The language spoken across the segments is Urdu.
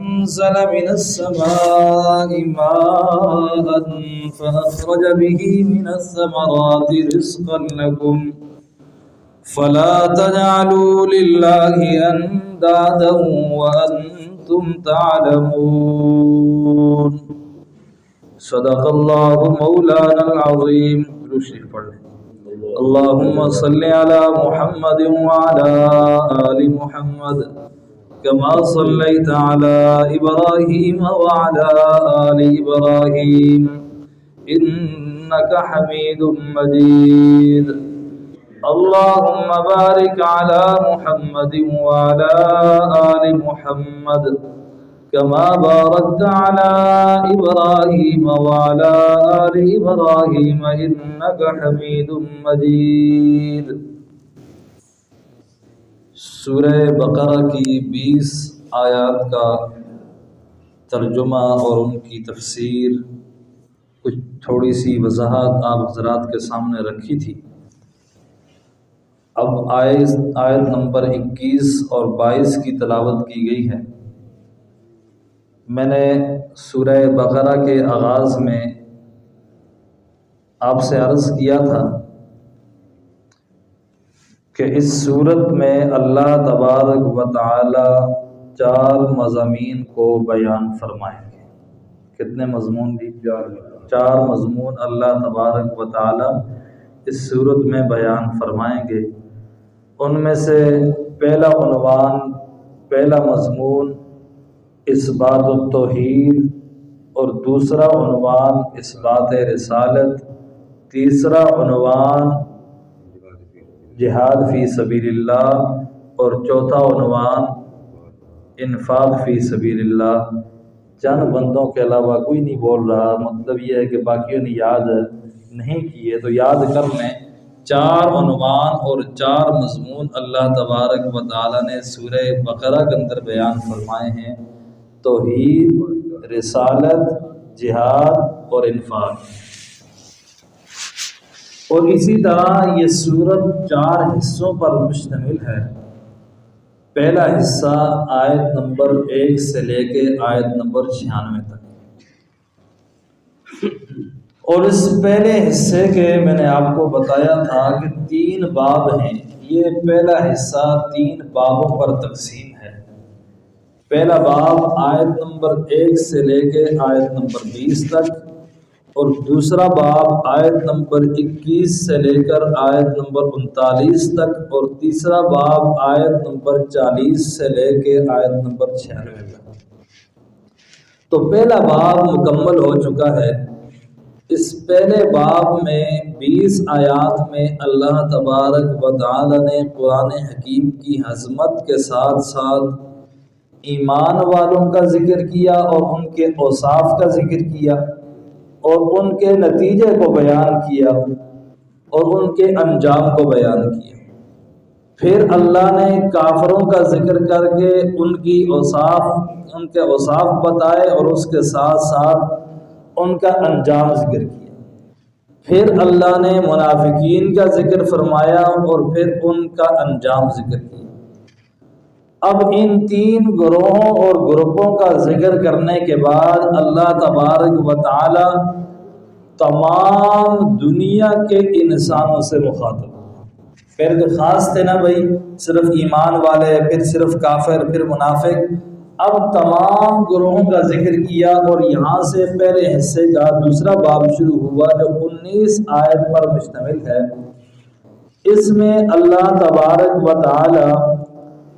أنزل من السماء ماء فأخرج به من الثمرات رزقا لكم فلا تجعلوا لله أندادا وأنتم تعلمون صدق الله مولانا العظيم. اللهم صل على محمد وعلى آل محمد كما صليت على إبراهيم وعلى آل إبراهيم إنك حميد مجيد. اللهم بارك على محمد وعلى آل محمد كما باركت على إبراهيم وعلى آل إبراهيم إنك حميد مجيد. سورہ بقرہ کی 20 آیات کا ترجمہ اور ان کی تفسیر، کچھ تھوڑی سی وضاحت آپ حضرات کے سامنے رکھی تھی. اب آیت نمبر 21 اور 22 کی تلاوت کی گئی ہے. میں نے سورہ بقرہ کے آغاز میں آپ سے عرض کیا تھا کہ اس صورت میں اللہ تبارک و تعالی 4 مضامین کو بیان فرمائیں گے. کتنے مضمون بھی؟ 4 مضمون اللہ تبارک و تعالی اس صورت میں بیان فرمائیں گے. ان میں سے پہلا عنوان، پہلا مضمون اثبات التوحید، اور دوسرا عنوان اثبات رسالت، تیسرا عنوان جہاد فی سبیل اللہ، اور چوتھا عنوان انفاق فی سبیل اللہ. چند بندوں کے علاوہ کوئی نہیں بول رہا، مطلب یہ ہے کہ باقیوں نے یاد نہیں کیے تو یاد کر لیں. 4 عنوان اور 4 مضمون اللہ تبارک و تعالی نے سورہ بقرہ کے اندر بیان فرمائے ہیں: توحید، رسالت، جہاد اور انفاق. اور اسی طرح یہ سورت 4 حصوں پر مشتمل ہے. پہلا حصہ آیت نمبر 1 سے لے کے آیت نمبر 96 تک. اور اس پہلے حصے کے میں نے آپ کو بتایا تھا کہ 3 باب ہیں. یہ پہلا حصہ 3 بابوں پر تقسیم ہے. پہلا باب آیت نمبر 1 سے لے کے آیت نمبر 20 تک، اور دوسرا باب آیت نمبر 21 سے لے کر آیت نمبر 39 تک، اور تیسرا باب آیت نمبر 40 سے لے کے آیت نمبر 96 تک. تو پہلا باب مکمل ہو چکا ہے. اس پہلے باب میں 20 آیات میں اللہ تبارک و تعالی نے قرآن حکیم کی عظمت کے ساتھ ساتھ ایمان والوں کا ذکر کیا، اور ان کے اوصاف کا ذکر کیا، اور ان کے نتیجے کو بیان کیا، اور ان کے انجام کو بیان کیا. پھر اللہ نے کافروں کا ذکر کر کے ان کے اوصاف بتائے، اور اس کے ساتھ ساتھ ان کا انجام ذکر کیا. پھر اللہ نے منافقین کا ذکر فرمایا، اور پھر ان کا انجام ذکر کیا. اب ان 3 گروہوں اور گروپوں کا ذکر کرنے کے بعد اللہ تبارک و تعالی تمام دنیا کے انسانوں سے مخاطب. پہلے تو خاص تھے نا بھائی، صرف ایمان والے، پھر صرف کافر، پھر منافق. اب تمام گروہوں کا ذکر کیا، اور یہاں سے پہلے حصے کا دوسرا باب شروع ہوا جو 19 آیت پر مشتمل ہے. اس میں اللہ تبارک و تعالی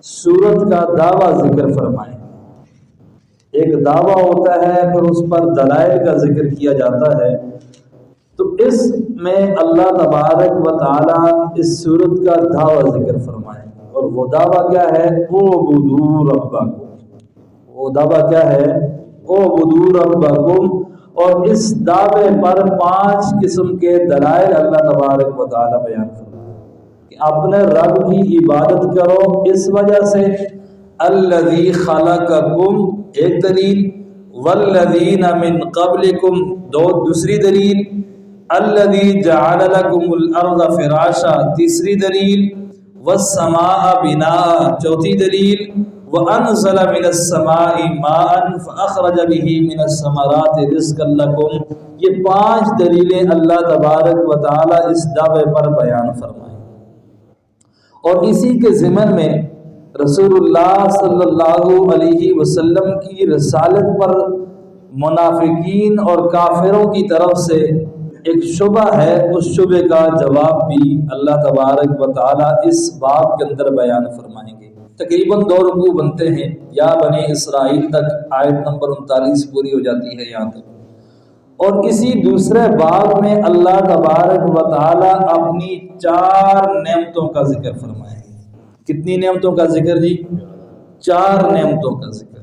سورت کا دعویٰ ذکر فرمائے. ایک دعویٰ ہوتا ہے، پھر اس پر دلائل کا ذکر کیا جاتا ہے. تو اس میں اللہ تبارک و تعالی اس سورت کا دعویٰ ذکر فرمائے. اور وہ دعویٰ کیا ہے؟ اعبدوا ربکم. وہ دعویٰ کیا ہے؟ اعبدوا ربکم. اور اس دعوے پر 5 قسم کے دلائل اللہ تبارک و تعالی بیان فرمائے کہ اپنے رب کی عبادت کرو. اس وجہ سے الذی خلقکم ایک دلیل، والذین من قبلکم دوسری دلیل، الذی جعل لکم الارض فراشا تیسری دلیل، والسماء بناء چوتھی دلیل، وَأَنزَلَ مِنَ السَّمَاءِ مَاءً فَأَخْرَجَ بِهِ مِنَ الثَّمَرَاتِ رِزْقًا لَكُمْ. یہ 5 دلیلیں اللہ تبارک و تعالی اس دعوے پر بیان فرمائیں. اور اسی کے ضمن میں رسول اللہ صلی اللہ علیہ وسلم کی رسالت پر منافقین اور کافروں کی طرف سے ایک شبہ ہے، اس شبہ کا جواب بھی اللہ تبارک و تعالی اس باب کے اندر بیان فرمائیں گے. تقریباً 2 رکوع بنتے ہیں، یا بنی اسرائیل تک آیت نمبر 39 پوری ہو جاتی ہے یہاں تک. اور اسی دوسرے باب میں اللہ تبارک و تعالی اپنی 4 نعمتوں کا ذکر فرمائیں گے. کتنی نعمتوں کا ذکر جی؟ 4 نعمتوں کا ذکر.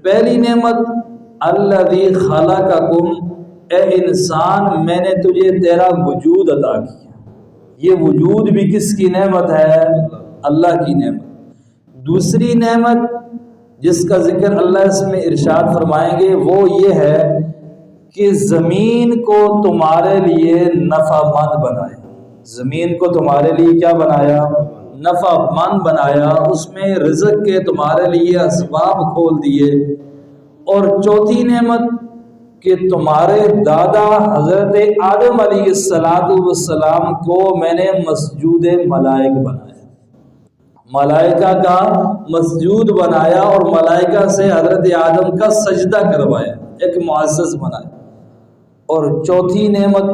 پہلی نعمت الذی خلقکم، اے انسان میں نے تجھے تیرا وجود عطا کیا. یہ وجود بھی کس کی نعمت ہے؟ اللہ کی نعمت. دوسری نعمت جس کا ذکر اللہ اس میں ارشاد فرمائیں گے وہ یہ ہے کہ زمین کو تمہارے لیے نفع مند بنایا. زمین کو تمہارے لیے کیا بنایا؟ نفع مند بنایا. اس میں رزق کے تمہارے لیے اسباب کھول دیے. اور چوتھی نعمت کہ تمہارے دادا حضرت آدم علیہ السلام کو میں نے مسجود ملائک بنایا. ملائکہ کا مسجود بنایا اور ملائکہ سے حضرت آدم کا سجدہ کروایا، ایک معزز بنایا. اور چوتھی نعمت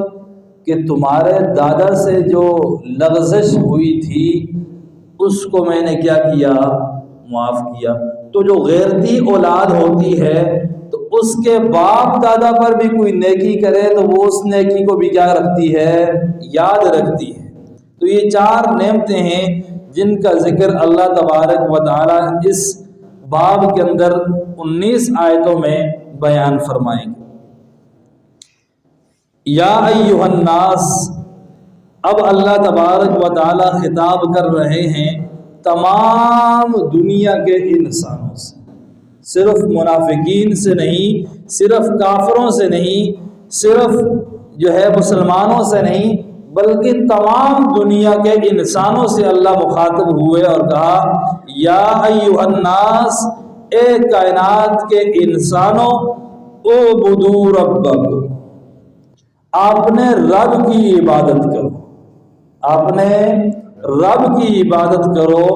کہ تمہارے دادا سے جو لغزش ہوئی تھی اس کو میں نے کیا کیا؟ معاف کیا. تو جو غیرتی اولاد ہوتی ہے تو اس کے باپ دادا پر بھی کوئی نیکی کرے تو وہ اس نیکی کو بھی کیا رکھتی ہے؟ یاد رکھتی ہے. تو یہ 4 نعمتیں ہیں جن کا ذکر اللہ تبارک و تعالی اس باب کے اندر 19 آیتوں میں بیان فرمائیں گے. یا ایھا الناس، اب اللہ تبارک و تعالی خطاب کر رہے ہیں تمام دنیا کے انسانوں سے، صرف منافقین سے نہیں، صرف کافروں سے نہیں، صرف جو ہے مسلمانوں سے نہیں، بلکہ تمام دنیا کے انسانوں سے اللہ مخاطب ہوئے اور کہا یا ایھا الناس، اے کائنات کے انسانوں، اعبدوا ربکم، آپ نے رب کی عبادت کرو. آپ نے رب کی عبادت کرو.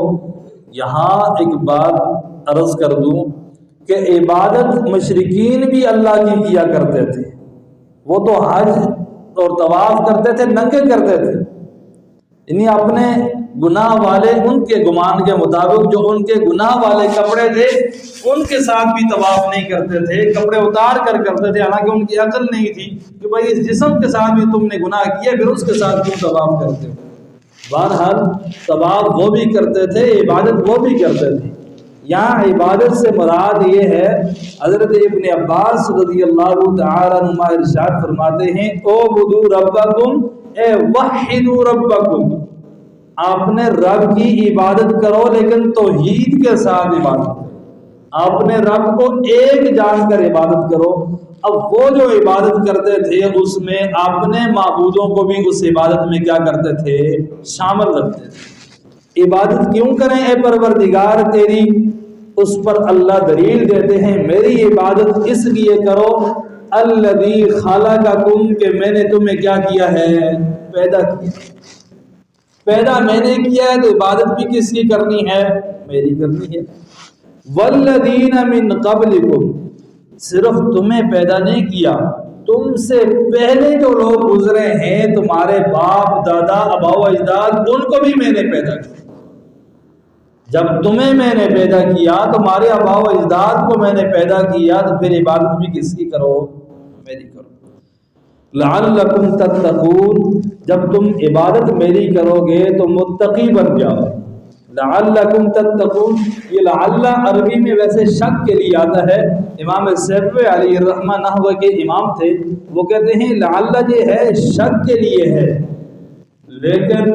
یہاں ایک بات عرض کر دوں کہ عبادت مشرکین بھی اللہ کی کیا کرتے تھے. وہ تو حج اور طواف کرتے تھے، ننگے کرتے تھے، یعنی اپنے گناہ والے ان کے گمان کے مطابق جو ان کے گناہ والے کپڑے تھے ان کے ساتھ بھی طواف نہیں کرتے تھے، کپڑے اتار کر کرتے تھے. حالانکہ ان کی عقل نہیں تھی کہ بھائی اس جسم کے ساتھ بھی تم نے گناہ کیا، پھر اس کے ساتھ کیوں طواف کرتے ہو. بہرحال طواف وہ بھی کرتے تھے، عبادت وہ بھی کرتے تھے. یہاں عبادت سے مراد یہ ہے، حضرت ابن عباس رضی اللہ تعالی عنہ ارشاد فرماتے ہیں اعبدوا ربکم، اے وحدوا ربکم، آپ نے رب کی عبادت کرو لیکن توحید کے ساتھ عبادت کرو. آپ نے رب کو ایک جان کر عبادت کرو. اب وہ جو عبادت کرتے تھے اس میں اپنے معبودوں کو بھی اس عبادت میں کیا کرتے تھے؟ شامل رکھتے تھے. عبادت کیوں کریں اے پروردگار تیری؟ اس پر اللہ دلیل دیتے ہیں میری عبادت اس لیے کرو الذی خلقکم، کہ میں نے تمہیں کیا کیا ہے؟ پیدا کیا. پیدا میں نے کیا ہے تو عبادت بھی کس کی کرنی ہے؟ میری کرنی ہے. والذین من قبلکم، صرف تمہیں پیدا نہیں کیا، تم سے پہلے جو لوگ گزرے ہیں تمہارے باپ دادا آبا و اجداد ان کو بھی میں نے پیدا کیا. جب تمہیں میں نے پیدا کیا، تمہارے آبا و اجداد کو میں نے پیدا کیا، تو پھر عبادت بھی کس کی کرو؟ میری کرو. لعلکم تتقون، جب تم عبادت میری کرو گے تو متقی بن جاؤ. لعلکم تتقون، یہ لعل عربی میں ویسے شک کے لیے آتا ہے. امام سیبوی علیہ الرحمہ نحو کے امام تھے، وہ کہتے ہیں لعل یہ ہے شک کے لیے ہے، لیکن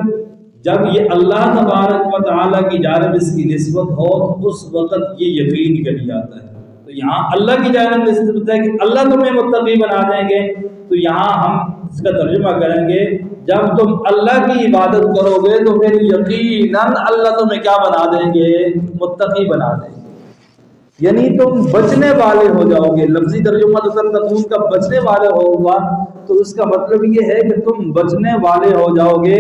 جب یہ اللہ تبارک و تعالیٰ کی جانب اس کی نسبت ہو تو اس وقت یہ یقین کے لیے آتا ہے. تو یہاں اللہ کی جانب نسبت ہے کہ اللہ تمہیں متقی بنا دیں گے، تو یہاں ہم اس کا ترجمہ کریں گے جب تم اللہ کی عبادت کرو گے تو پھر یقیناً اللہ تمہیں کیا بنا دیں گے؟ متقی بنا دیں گے. یعنی تم بچنے والے ہو جاؤ گے. لفظی ترجمہ تو تتقون کا بچنے والے ہوگا، تو اس کا مطلب یہ ہے کہ تم بچنے والے ہو جاؤ گے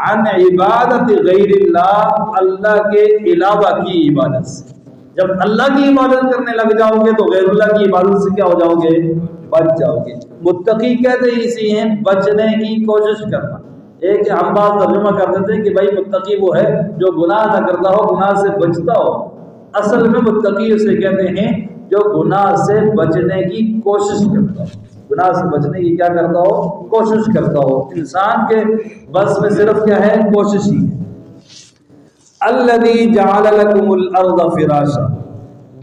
عن عبادت غیر اللہ، اللہ کے علاوہ کی عبادت سے. جب اللہ کی عبادت کرنے لگ جاؤ گے تو غیر اللہ کی عبادت سے کیا ہو جاؤ گے؟ بچ جاؤ گے. متقی کہتے ہی اسی ہیں بچنے کی کوشش کرنا. ایک ہم بات ترجمہ کر دیتے ہیں کہ بھائی متقی وہ ہے جو گناہ نہ کرتا ہو، گناہ سے بچتا ہو. اصل میں متقی اسے کہتے ہیں جو گناہ سے بچنے کی کوشش کرتا ہو. گناہ سے بچنے کی کیا کرتا ہو؟ کوشش کرتا ہو. انسان کے بس میں صرف کیا ہے؟ کوشش ہی ہے. الذی جعل لکم الارض فراشا.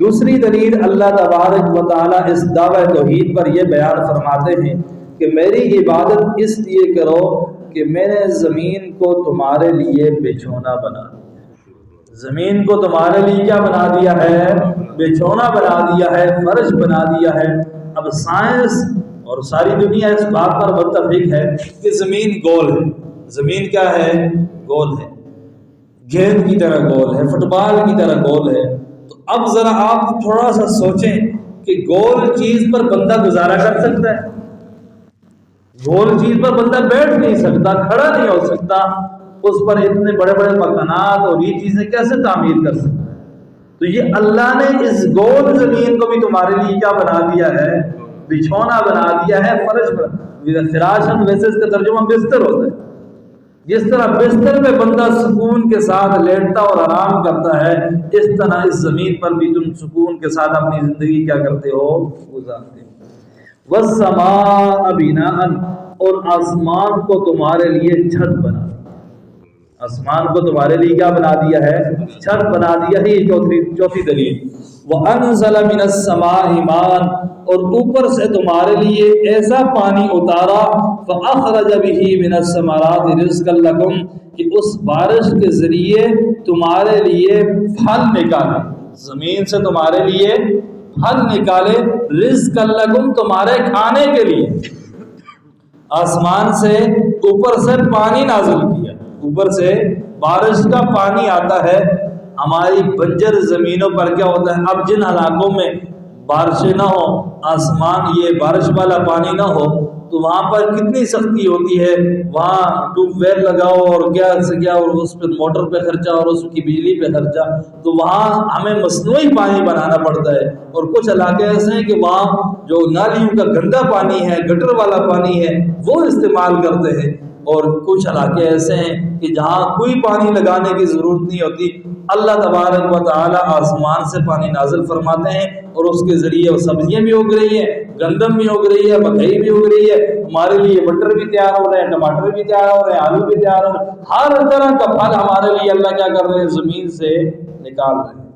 دوسری دلیل اللہ تبارک و تعالی اس دعوی توحید پر یہ بیان فرماتے ہیں کہ میری عبادت اس لیے کرو کہ میں نے زمین کو تمہارے لیے بچھونا بنا دیا. زمین کو تمہارے لیے کیا بنا دیا ہے؟ بچھونا بنا دیا ہے، فرش بنا دیا ہے. اب سائنس اور ساری دنیا اس بات پر متفق ہے کہ زمین گول ہے. زمین کیا ہے؟ گول ہے، گیند کی طرح گول ہے، فٹ بال کی طرح گول ہے. تو اب ذرا آپ تھوڑا سا سوچیں کہ گول چیز پر بندہ گزارا کر سکتا ہے؟ گول چیز پر بندہ بیٹھ نہیں سکتا، کھڑا نہیں ہو سکتا. اس پر اتنے بڑے بڑے مکانات اور یہ چیزیں کیسے تعمیر کر سکتا ہے؟ تو یہ اللہ نے اس گول زمین کو بھی تمہارے لیے کیا بنا دیا ہے؟ بچھونا بنا دیا ہے، فرش. فراشن ویسے اس کا ترجمہ بستر ہوتا ہے. جس طرح بستر پہ بندہ سکون کے ساتھ لیٹتا اور آرام کرتا ہے، اس طرح اس زمین پر بھی تم سکون کے ساتھ اپنی زندگی کیا کرتے ہو؟ گزارتے ہو. والسماء بناء، اور آسمان کو تمہارے لیے چھت بنا. آسمان کو تمہارے لیے کیا بنا دیا ہے؟ چھت بنا دیا ہے. یہ چوتھی دلیل. وَأَنزَلَ مِنَ السَّمَاءِ مَاءً، اور اوپر سے تمہارے لیے ایسا پانی اتارا فَأَخْرَجَ بِهِ مِنَ الثَّمَرَاتِ رِزْقًا لَكُمْ، کہ اس بارش کے ذریعے تمہارے لیے پھل نکالے. زمین سے تمہارے لیے پھل نکالے، رزقا لکم، تمہارے کھانے کے لیے. آسمان سے اوپر سے پانی نازل کیا، اوپر سے بارش کا پانی آتا ہے. ہماری بنجر زمینوں پر کیا ہوتا ہے؟ اب جن علاقوں میں بارشیں نہ ہو، آسمان یہ بارش والا پانی نہ ہو، تو وہاں پر کتنی سختی ہوتی ہے. وہاں ٹیوب ویل لگاؤ اور کیا سے کیا، اور اس پہ موٹر پہ خرچہ اور اس کی بجلی پہ خرچہ. تو وہاں ہمیں مصنوعی پانی بنانا پڑتا ہے. اور کچھ علاقے ایسے ہیں کہ وہاں جو نالیوں کا گندا پانی ہے، گٹر والا پانی ہے، وہ استعمال کرتے ہیں. اور کچھ علاقے ایسے ہیں کہ جہاں کوئی پانی لگانے کی ضرورت نہیں ہوتی. اللہ تبارک و تعالی آسمان سے پانی نازل فرماتے ہیں، اور اس کے ذریعے سبزیاں بھی اگ رہی ہیں، گندم بھی اگ رہی ہے، مکئی بھی اگ رہی ہے. ہمارے لیے مٹر بھی تیار ہو رہے ہیں، ٹماٹر بھی تیار ہو رہے ہیں، آلو بھی تیار ہو رہے ہیں. ہر طرح کا پھل ہمارے لیے اللہ کیا کر رہے ہیں؟ زمین سے نکال رہے ہیں.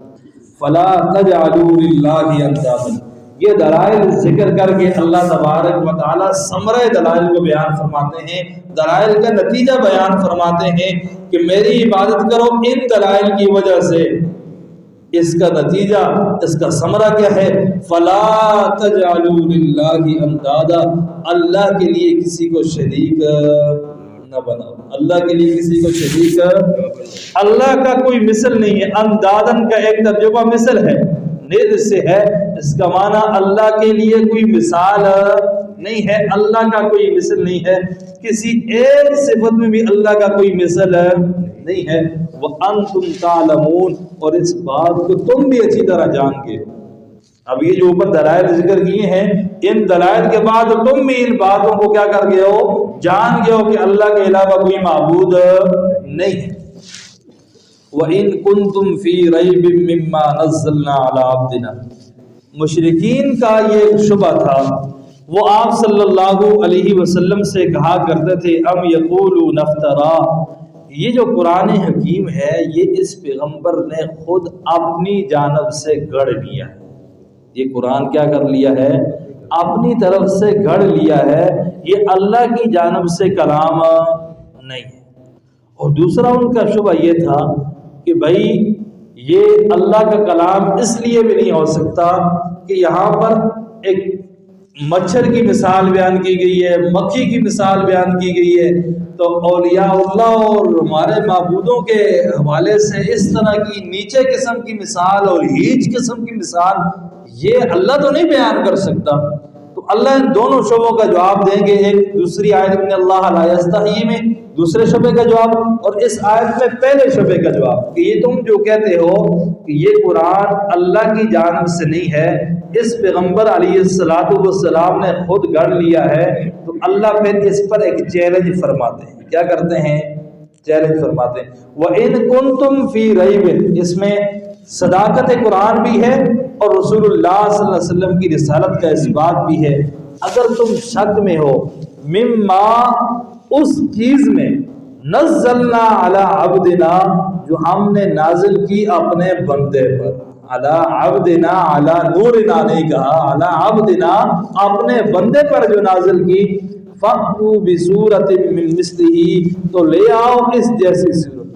فلا تجعلوا للہ اندادا. یہ دلائل ذکر کر کے اللہ تبارک و تعالی ثمرہ دلائل کو بیان فرماتے ہیں، دلائل کا نتیجہ بیان فرماتے ہیں کہ میری عبادت کرو ان دلائل کی وجہ سے. اس کا نتیجہ، اس کا ثمرہ کیا ہے؟ فلا تجعلوا للہ اندادا، اللہ کے لیے کسی کو شریک نہ بناؤ. اللہ کے لیے کسی کو شریک، اللہ کا کوئی مثل نہیں ہے. اندادن کا ایک ترجمہ مثل ہے، ند سے ہے. اس کا معنی اللہ کے لیے کوئی مثال نہیں ہے، اللہ کا کوئی مثل نہیں ہے. کسی ایک صفت میں بھی اللہ کا کوئی مثل نہیں ہے. وَأَنْتُمْ تَعْلَمُونَ، اور اس بات کو تم بھی اچھی طرح جان گے. اب یہ جو اوپر دلائل ذکر کیے ہیں، ان دلائل کے بعد تم بھی ان باتوں کو کیا کر گئے ہو؟ جان گئے ہو کہ اللہ کے علاوہ کوئی معبود نہیں ہے. وَإِن كُنتُمْ فِي رَيْبٍ مِّمَّا نَزَّلْنَا عَلَىٰ عَبْدِنَا. مشرکین کا یہ شبہ تھا، وہ آپ صلی اللہ علیہ وسلم سے کہا کرتے تھے ام یقولون افترا، یہ جو قرآن حکیم ہے یہ اس پیغمبر نے خود اپنی جانب سے گڑھ لیا ہے. یہ قرآن کیا کر لیا ہے؟ اپنی طرف سے گھڑ لیا ہے، یہ اللہ کی جانب سے کلام نہیں ہے. اور دوسرا ان کا شبہ یہ تھا کہ بھائی یہ اللہ کا کلام اس لیے بھی نہیں ہو سکتا کہ یہاں پر ایک مچھر کی مثال بیان کی گئی ہے، مکھی کی مثال بیان کی گئی ہے، تو اولیاء اللہ اور ہمارے معبودوں کے حوالے سے اس طرح کی نیچے قسم کی مثال اور ہیچ قسم کی مثال یہ اللہ تو نہیں بیان کر سکتا۔ تو اللہ ان دونوں شعبوں کا جواب دیں گے، ایک دوسری آیت میں اللہ لا یستحیی میں دوسرے شعبے کا جواب، اور اس آیت میں پہلے شعبے کا جواب کہ یہ تم جو کہتے ہو کہ یہ قرآن اللہ کی جانب سے نہیں ہے، اس پیغمبر علیہ السلام نے خود گڑھ لیا ہے، تو اللہ پھر اس پر ایک چیلنج فرماتے ہیں۔ کیا کرتے ہیں؟ چیلنج فرماتے ہیں۔ وَإِن كُنتُمْ فِي رَيْبٍ، اس میں صداقت قرآن بھی ہے اور رسول اللہ صلی اللہ علیہ وسلم کی رسالت کا اس بات بھی ہے، اگر تم شک میں ہو مما اس چیز میں نزلنا علی عبدنا جو ہم نے نازل کی اپنے بندے پر، علی عبدنا علی نورنا نہیں کہا، علی عبدنا اپنے بندے پر جو نازل کی، فَأْتُوا بِسُورَةٍ مِّن مِّثْلِهِ تو لے آؤ اس جیسی صورت۔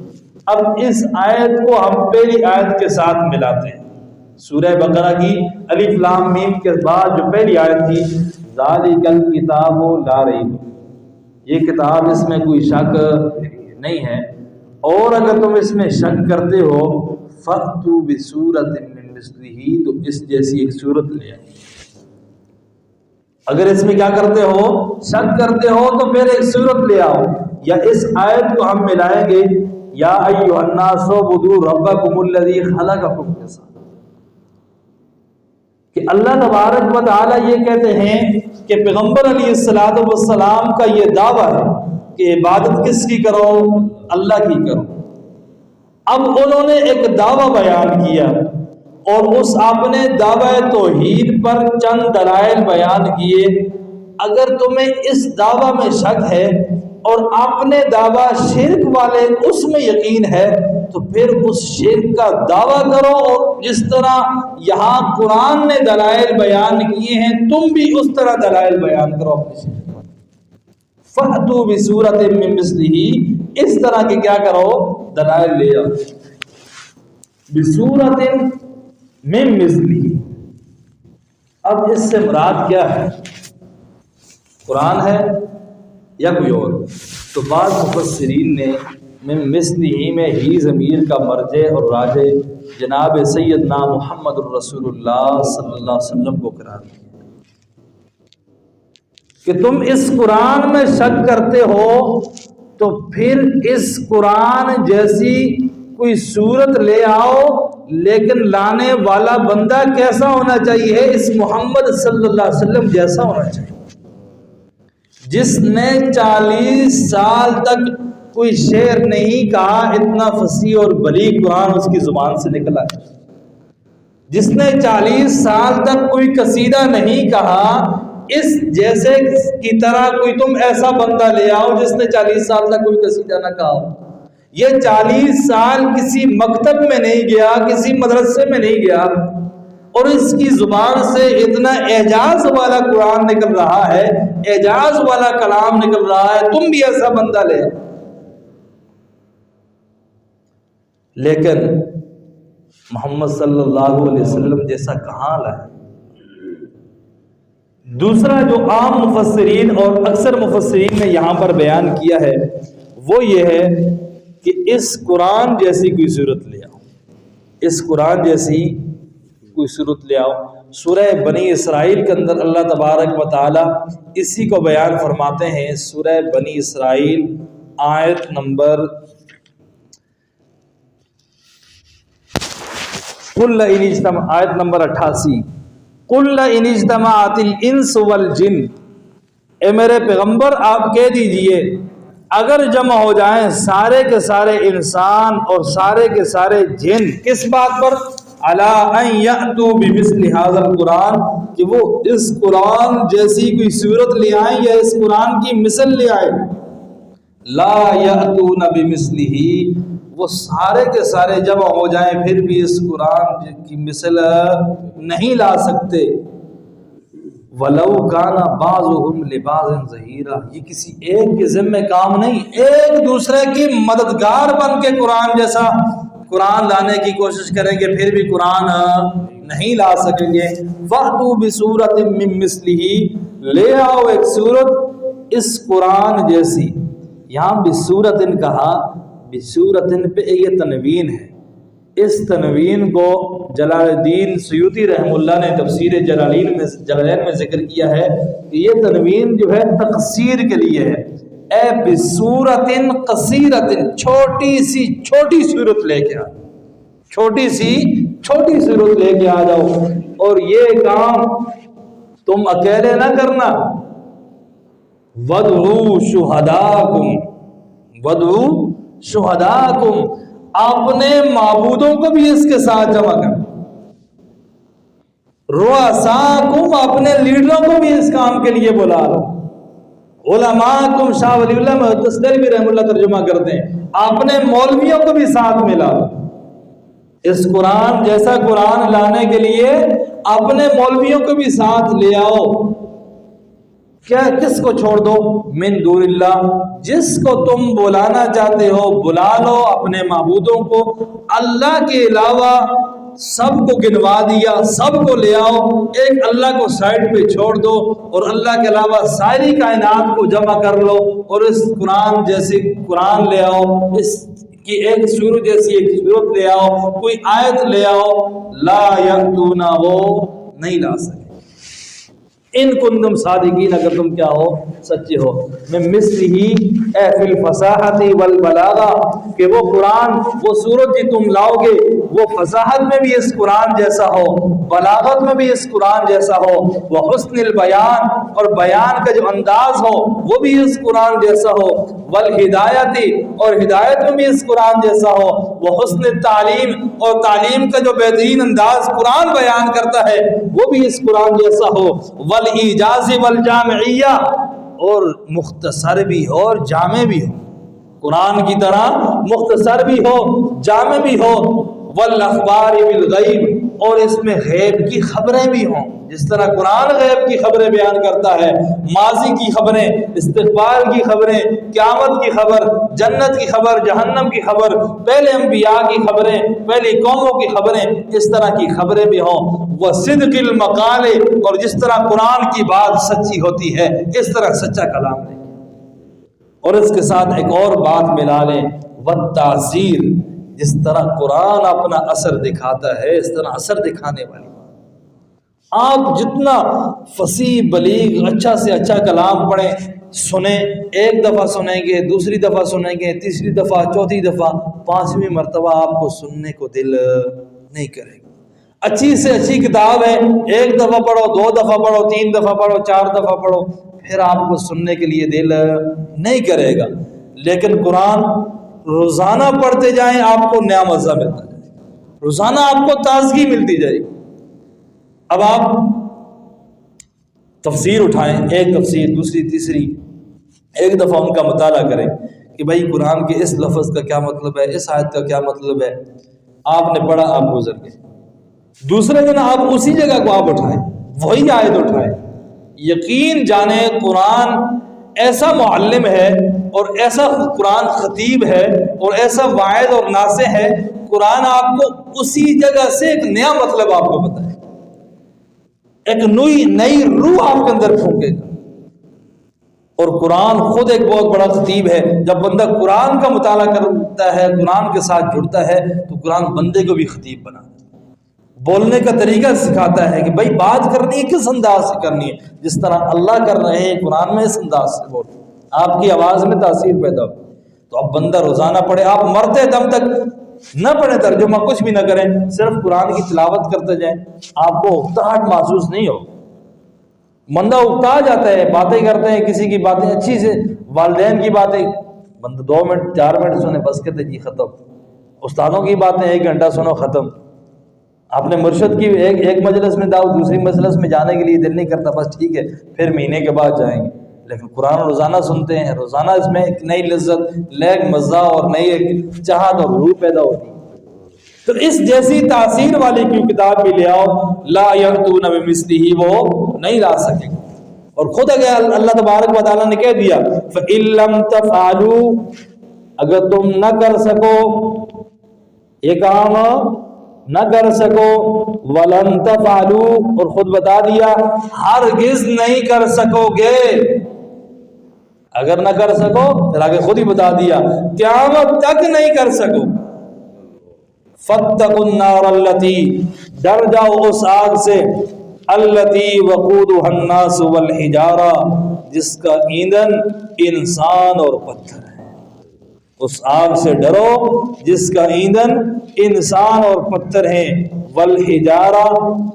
اب اس آیت کو ہم پہلی آیت کے ساتھ ملاتے ہیں، سورہ بقرہ کی الف لام میم کے بعد جو پہلی آیت تھی، ذَلِكَ الْكِتَابُ لَا رَيْبَ، یہ کتاب اس میں کوئی شک نہیں ہے، اور اگر تم اس میں شک کرتے ہو فَأْتُوا بِسُورَةٍ مِّن مِّثْلِهِ تو اس جیسی ایک صورت لے آؤ۔ اگر اس میں کیا کرتے ہو؟ شک کرتے ہو تو پھر ایک صورت لے آؤ، یا اس آیت کو ہم ملائیں گے یا ایھا الناس اعبدوا ربکم الذی خلقکم کے ساتھ، کہ اللہ تبارک و تعالی یہ کہتے ہیں کہ پیغمبر علیہ السلام کا یہ دعویٰ ہے کہ عبادت کس کی کرو؟ اللہ کی کرو۔ اب انہوں نے ایک دعویٰ بیان کیا اور اس اپنے دعوی توحید پر چند دلائل بیان کیے۔ اگر تمہیں اس دعویٰ میں شک ہے اور اپنے دعویٰ شرک والے اس میں یقین ہے تو پھر اس شرک کا دعویٰ کرو، اور جس طرح یہاں قرآن نے دلائل بیان کیے ہیں تم بھی اس طرح دلائل بیان کرو اپنے شرک پر۔ فَأْتُوا بِسُورَةٍ مِّن مِّثْلِهِ، اس طرح کے کیا کرو؟ دلائل لے آؤ۔ بِسُورَةٍ مِّن مِّثْلِهِ، اب اس سے مراد کیا ہے؟ قرآن ہے یا کوئی اور؟ تو بعض مفسرین نے من مثلہ میں ہی ضمیر کا مرجع اور راجع جناب سیدنا محمد الرسول اللہ صلی اللہ علیہ وسلم کو قرار دیا کہ تم اس قرآن میں شک کرتے ہو تو پھر اس قرآن جیسی کوئی صورت لے آؤ، لیکن لانے والا بندہ کیسا ہونا چاہیے؟ اس محمد صلی اللہ علیہ وسلم جیسا ہونا چاہیے، جس نے 40 سال تک کوئی شعر نہیں کہا، اتنا فصیح اور بلیغ قرآن اس کی زبان سے نکلا ہے، جس نے 40 سال تک کوئی قصیدہ نہیں کہا، اس جیسے کی طرح کوئی تم ایسا بندہ لے آؤ جس نے 40 سال تک کوئی قصیدہ نہ کہا ہو۔ یہ 40 سال کسی مکتب میں نہیں گیا، کسی مدرسے میں نہیں گیا، اور اس کی زبان سے اتنا اعجاز والا قرآن نکل رہا ہے، اعجاز والا کلام نکل رہا ہے، تم بھی ایسا بندہ لے۔ لیکن محمد صلی اللہ علیہ وسلم جیسا کہاں لائے؟ دوسرا جو عام مفسرین اور اکثر مفسرین نے یہاں پر بیان کیا ہے وہ یہ ہے کہ اس قرآن جیسی کوئی صورت لے آؤ، اس قرآن جیسی کوئی صورت لے آؤ۔ سورہ بنی اسرائیل کے اندر اللہ تبارک و تعالی اسی کو بیان فرماتے ہیں، سورہ بنی اسرائیل آیت نمبر آیت نمبر 88، قُلْ إِنِ اجْتَمَعَتِ الْإِنسُ وَالْجِنُّ، اے میرے پیغمبر آپ کہہ دیجئے اگر جمع ہو جائیں سارے کے سارے انسان اور سارے کے سارے جن، کس بات پر؟ عَلَىٰ أَن يَأْتُوا بِمِثْلِ هَٰذَا الْقُرْآنِ، کہ وہ اس قرآن جیسی کوئی صورت لے آئیں یا اس قرآن کی مثل لے آئیں۔ لَا يَأْتُونَ بِمِثْلِهِ، وہ سارے کے سارے جمع ہو جائیں پھر بھی اس قرآن کی مثل نہیں لا سکتے۔ وَلَوْ كَانَ بَعْضُهُمْ لِبَعْضٍ ظَهِيرًا، یہ کسی ایک کے ذمہ کام نہیں، ایک دوسرے کی مددگار بن کے قرآن جیسا قرآن لانے کی کوشش کریں گے پھر بھی قرآن نہیں لا سکیں گے. فَأْتُوا بِسُورَةٍ مِّن مِّثْلِهِ، لے آؤ ایک سورت اس قرآن جیسی. یہاں بِسُورَةٍ کہا، بِسُورَةٍ پہ یہ تنوین ہے. اس تنوین کو جلال الدین سیوطی رحم اللہ نے تفسیر جلالین میں ذکر کیا ہے کہ یہ تنوین جو ہے تقصیر کے لیے ہے. اے بِسُورَةٍ قَصِيرَةٍ، چھوٹی صورت لے کے آ، چھوٹی صورت لے کے آ جاؤ. اور یہ کام تم اکیلے نہ کرنا. وَادْعُوا شُهَدَاءَكُمْ، اپنے معبودوں کو بھی اس کے ساتھ جمع کر. رؤساءکم، اپنے لیڈروں کو بھی اس کام کے لیے بلا لو. علماءکم، شاہ ولی اللہ محدث بھی رحم اللہ ترجمہ کرتے ہیں، اپنے مولویوں کو بھی ساتھ ملا لو. اس قرآن جیسا قرآن لانے کے لیے اپنے مولویوں کو بھی ساتھ لے آؤ. کیا کس کو چھوڑ دو؟ من دون اللہ، جس کو تم بلانا چاہتے ہو بلا لو اپنے معبودوں کو. اللہ کے علاوہ سب کو گنوا دیا، سب کو لے آؤ، ایک اللہ کو سائڈ پہ چھوڑ دو اور اللہ کے علاوہ ساری کائنات کو جمع کر لو اور اس قرآن جیسے قرآن لے آؤ، اس کی ایک سورت جیسی ایک سورت لے آؤ، کوئی آیت لے آؤ. لا یأتون، وہ نہیں لا سکے. ان کنتم صادقین، اگر تم کیا ہو؟ سچے ہو. من مثلہ، اے فی الفصاحت والبلاغہ، کہ وہ قرآن وہ سورت جو تم لاؤ گے وہ فصاحت میں بھی اس قرآن جیسا ہو، بلاغت میں بھی اس قرآن جیسا ہو. وہ حسن البیان، اور بیان کا جو انداز ہو وہ بھی اس قرآن جیسا ہو. والہدایت، اور ہدایت میں بھی اس قرآن جیسا ہو. وہ حسن التعلیم، اور تعلیم کا جو بہترین انداز قرآن بیان کرتا ہے وہ بھی اس قرآن جیسا ہو. والایجاز والجامعیہ، اور مختصر بھی ہو اور جامع بھی ہو، قرآن کی طرح مختصر بھی ہو جامع بھی ہو. والاخبار بالغیب، اور اس میں غیب کی خبریں بھی ہوں. جس طرح قرآن غیب کی خبریں بیان کرتا ہے، ماضی کی خبریں، استقبال کی خبریں، قیامت کی خبر، جنت کی خبر، جہنم کی خبر، پہلے انبیاء کی خبریں، پہلی قوموں کی خبریں، اس طرح کی خبریں بھی ہوں. وصدق المقال، اور جس طرح قرآن کی بات سچی ہوتی ہے اس طرح سچا کلام ہے. اور اس کے ساتھ ایک اور بات ملا لیں، والتعزیر، جس طرح قرآن اپنا اثر دکھاتا ہے اس طرح اثر دکھانے والی بات. آپ جتنا فصیح بلیغ اچھا سے اچھا کلام پڑھیں، سنیں، ایک دفعہ سنیں گے، دوسری دفعہ سنیں گے، تیسری دفعہ، چوتھی دفعہ، پانچویں مرتبہ آپ کو سننے کو دل نہیں کرے گا. اچھی سے اچھی کتاب ہے، ایک دفعہ پڑھو، دو دفعہ پڑھو، تین دفعہ پڑھو، چار دفعہ پڑھو، پھر آپ کو سننے کے لیے دل نہیں کرے گا. لیکن قرآن روزانہ پڑھتے جائیں، آپ کو نیا مزہ ملتا جائے، روزانہ آپ کو تازگی ملتی جائے. اب آپ تفسیر اٹھائیں، ایک تفسیر، دوسری، تیسری، ایک دفعہ ان کا مطالعہ کریں کہ بھائی قرآن کے اس لفظ کا کیا مطلب ہے، اس آیت کا کیا مطلب ہے. آپ نے پڑھا، آپ گزر گئے. دوسرے دن آپ اسی جگہ کو آپ اٹھائیں، وہی آیت اٹھائیں. یقین جانیں قرآن ایسا معلم ہے اور ایسا قرآن خطیب ہے اور ایسا واعظ اور ناصح ہے، قرآن آپ کو اسی جگہ سے ایک نیا مطلب آپ کو بتائے، ایک نئی روح آپ کے اندر پھونکے گا. اور قرآن خود ایک بہت بڑا خطیب ہے. جب بندہ قرآن کا مطالعہ کرتا ہے، قرآن کے ساتھ جڑتا ہے، تو قرآن بندے کو بھی خطیب بنا دیتا ہے. بولنے کا طریقہ سکھاتا ہے کہ بھائی بات کرنی ہے کس انداز سے کرنی ہے. جس طرح اللہ کر رہے ہیں قرآن میں اس انداز سے بول، آپ کی آواز میں تاثیر پیدا ہو. تو اب بندہ روزانہ پڑھے، آپ مرتے دم تک نہ پڑھیں، ترجمہ کچھ بھی نہ کریں، صرف قرآن کی تلاوت کرتے جائیں، آپ کو اکتاہٹ محسوس نہیں ہو. بندہ اکتا جاتا ہے، باتیں کرتے ہیں، کسی کی باتیں اچھی سے، والدین کی باتیں بندہ 2 منٹ 4 منٹ سنے بس کہتے جی ختم. استادوں کی باتیں 1 گھنٹہ سنو ختم. اپنے مرشد کی ایک مجلس میں داؤ، دوسری مجلس میں جانے کے لیے دل نہیں کرتا، بس ٹھیک ہے پھر مہینے کے بعد جائیں گے. لیکن قرآن روزانہ سنتے ہیں، روزانہ اس میں ایک نئی لذت، نیک مزہ اور نئی ایک چاہت اور روح پیدا ہوتی ہے. تو اس جیسی تاثیر والی کی کتاب بھی لے آؤ. لا یأتون بمثلہ، وہ نہیں لا سکیں. اور خود اگر اللہ تبارک و تعالیٰ نے کہہ دیا فَإِن لَمْ تَفْعَلُوا، اگر تم نہ کر سکو یہ کام نہ کر سکو، ولن تفعلوا، اور خود بتا دیا ہرگز نہیں کر سکو گے۔ اگر نہ کر سکو پھر آگے خود ہی بتا دیا قیامت تک نہیں کر سکو۔ فاتقوا النار التي، ڈر جاؤ اس آگ سے، التي وقودها الناس والحجارہ، جس کا ایندھن انسان اور پتھر ہے۔ اس آگ سے ڈرو جس کا ایندھن انسان اور پتھر ہیں، والحجارہ،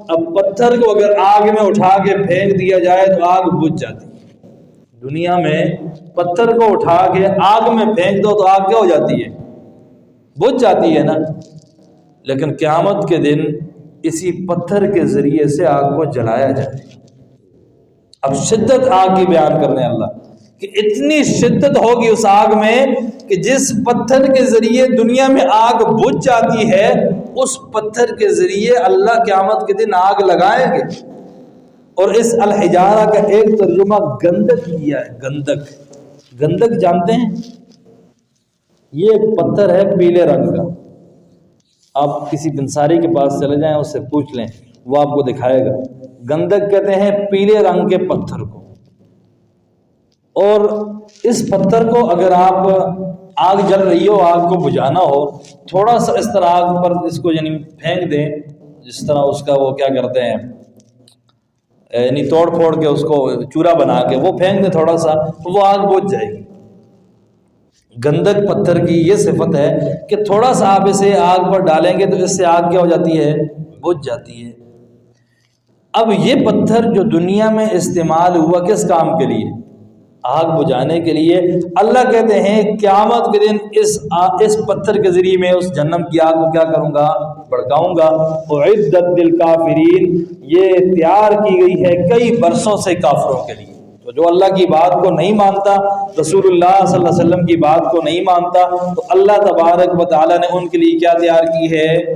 اب پتھر کو اگر آگ میں اٹھا کے پھینک دیا جائے تو آگ بجھ جاتی ہے۔ دنیا میں پتھر کو اٹھا کے آگ میں پھینک دو تو آگ کیا ہو جاتی ہے؟ بجھ جاتی ہے نا۔ لیکن قیامت کے دن اسی پتھر کے ذریعے سے آگ کو جلایا جائے۔ اب شدت آگ کی بیان کرنے اللہ کہ اتنی شدت ہوگی اس آگ میں کہ جس پتھر کے ذریعے دنیا میں آگ بجھ جاتی ہے، اس پتھر کے ذریعے اللہ قیامت کے دن آگ لگائیں گے۔ اور اس الحجارہ کا ایک ترجمہ گندک کیا ہے۔ گندک، گندک جانتے ہیں؟ یہ ایک پتھر ہے پیلے رنگ کا، آپ کسی بنساری کے پاس چلے جائیں، اس سے پوچھ لیں، وہ آپ کو دکھائے گا۔ گندک کہتے ہیں پیلے رنگ کے پتھر کو۔ اور اس پتھر کو اگر آپ آگ جل رہی ہو، آگ کو بجھانا ہو، تھوڑا سا اس طرح آگ پر اس کو یعنی پھینک دیں، جس طرح اس کا وہ کیا کرتے ہیں یعنی توڑ پھوڑ کے اس کو چورا بنا کے وہ پھینک دیں تھوڑا سا، وہ آگ بجھ جائے گی۔ گندک پتھر کی یہ صفت ہے کہ تھوڑا سا آپ اسے آگ پر ڈالیں گے تو اس سے آگ کیا ہو جاتی ہے؟ بجھ جاتی ہے۔ اب یہ پتھر جو دنیا میں استعمال ہوا کس کام کے لیے؟ آگ بجھانے کے لیے۔ اللہ کہتے ہیں قیامت کے دن اس پتھر کے ذریعے میں اس جہنم کی آگ کو کیا کروں گا؟ بھڑکاؤں گا۔ اعدت للکافرین، یہ تیار کی گئی ہے کئی برسوں سے کافروں کے لیے۔ تو جو اللہ کی بات کو نہیں مانتا، رسول اللہ صلی اللہ علیہ وسلم کی بات کو نہیں مانتا، تو اللہ تبارک و تعالیٰ نے ان کے لیے کیا تیار کی ہے؟